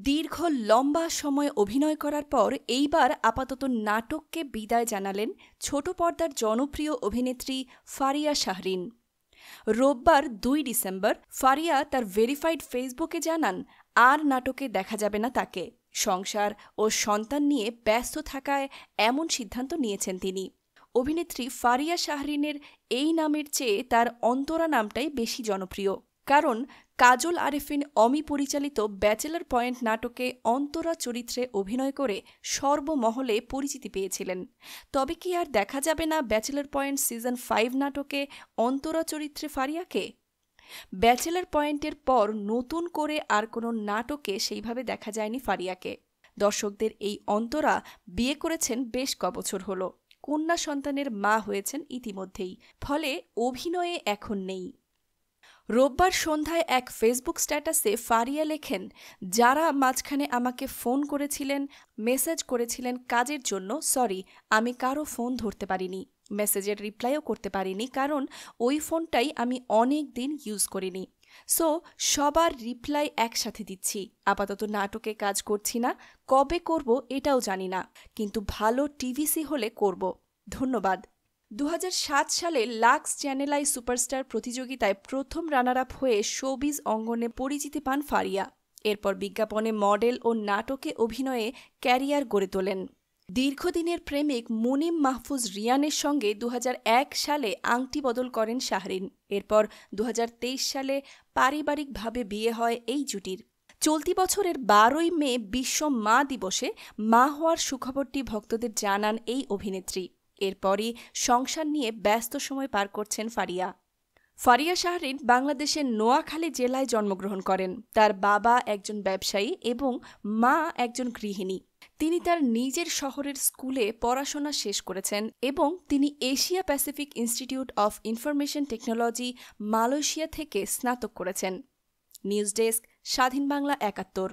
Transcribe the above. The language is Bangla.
দীর্ঘ লম্বা সময় অভিনয় করার পর এইবার আপাতত নাটককে বিদায় জানালেন ছোট পর্দার জনপ্রিয় অভিনেত্রী ফারিয়া শাহরিন। রোববার ২ ডিসেম্বর ফারিয়া তার ভেরিফাইড ফেসবুকে জানান আর নাটকে দেখা যাবে না তাকে। সংসার ও সন্তান নিয়ে ব্যস্ত থাকায় এমন সিদ্ধান্ত নিয়েছেন তিনি। অভিনেত্রী ফারিয়া শাহরিনের এই নামের চেয়ে তার অন্তরা নামটাই বেশি জনপ্রিয়, কারণ কাজল আরেফিন অমি পরিচালিত ব্যাচেলর পয়েন্ট নাটকে অন্তরা চরিত্রে অভিনয় করে সর্বমহলে পরিচিতি পেয়েছিলেন। তবে কি আর দেখা যাবে না ব্যাচেলর পয়েন্ট সিজন ৫ নাটকে অন্তরা চরিত্রে ফারিয়াকে? ব্যাচেলর পয়েন্টের পর নতুন করে আর কোনো নাটকে সেইভাবে দেখা যায়নি ফারিয়াকে। দর্শকদের এই অন্তরা বিয়ে করেছেন বেশ কবছর হলো, কন্যা সন্তানের মা হয়েছেন ইতিমধ্যেই, ফলে অভিনয়ে এখন নেই। রোববার সন্ধ্যায় এক ফেসবুক স্ট্যাটাসে ফারিয়া লেখেন, যারা মাঝখানে আমাকে ফোন করেছিলেন, মেসেজ করেছিলেন কাজের জন্য, সরি, আমি কারো ফোন ধরতে পারিনি, মেসেজের রিপ্লাইও করতে পারিনি, কারণ ওই ফোনটাই আমি অনেক দিন ইউজ করিনি। সো সবার রিপ্লাই একসাথে দিচ্ছি। আপাতত নাটকে কাজ করছি না, কবে করব এটাও জানি না, কিন্তু ভালো টিভিসি হলে করব। ধন্যবাদ। ২০০৭ সালে লাক্স চ্যানেল আই সুপারস্টার প্রতিযোগিতায় প্রথম রানার আপ হয়ে শোবিজ অঙ্গনে পরিচিতি পান ফারিয়া। এরপর বিজ্ঞাপনে মডেল ও নাটকে অভিনয়ে ক্যারিয়ার গড়ে তোলেন। দীর্ঘদিনের প্রেমিক মুনিম মাহফুজ রিয়ানের সঙ্গে ২০০১ সালে আংটি বদল করেন শাহরিন। এরপর ২০২৩ সালে পারিবারিকভাবে বিয়ে হয় এই জুটির। চলতি বছরের ১২ই মে বিশ্ব মা দিবসে মা হওয়ার সুখবরটি ভক্তদের জানান এই অভিনেত্রী। এরপরই সংসার নিয়ে ব্যস্ত সময় পার করছেন ফারিয়া। ফারিয়া শাহরিন বাংলাদেশের নোয়াখালী জেলায় জন্মগ্রহণ করেন। তার বাবা একজন ব্যবসায়ী এবং মা একজন গৃহিণী। তিনি তার নিজের শহরের স্কুলে পড়াশোনা শেষ করেছেন এবং তিনি Asia Pacific institute of information technology Malaysia থেকে স্নাতক করেছেন। নিউজ ডেস্ক, স্বাধীন বাংলা ৭১।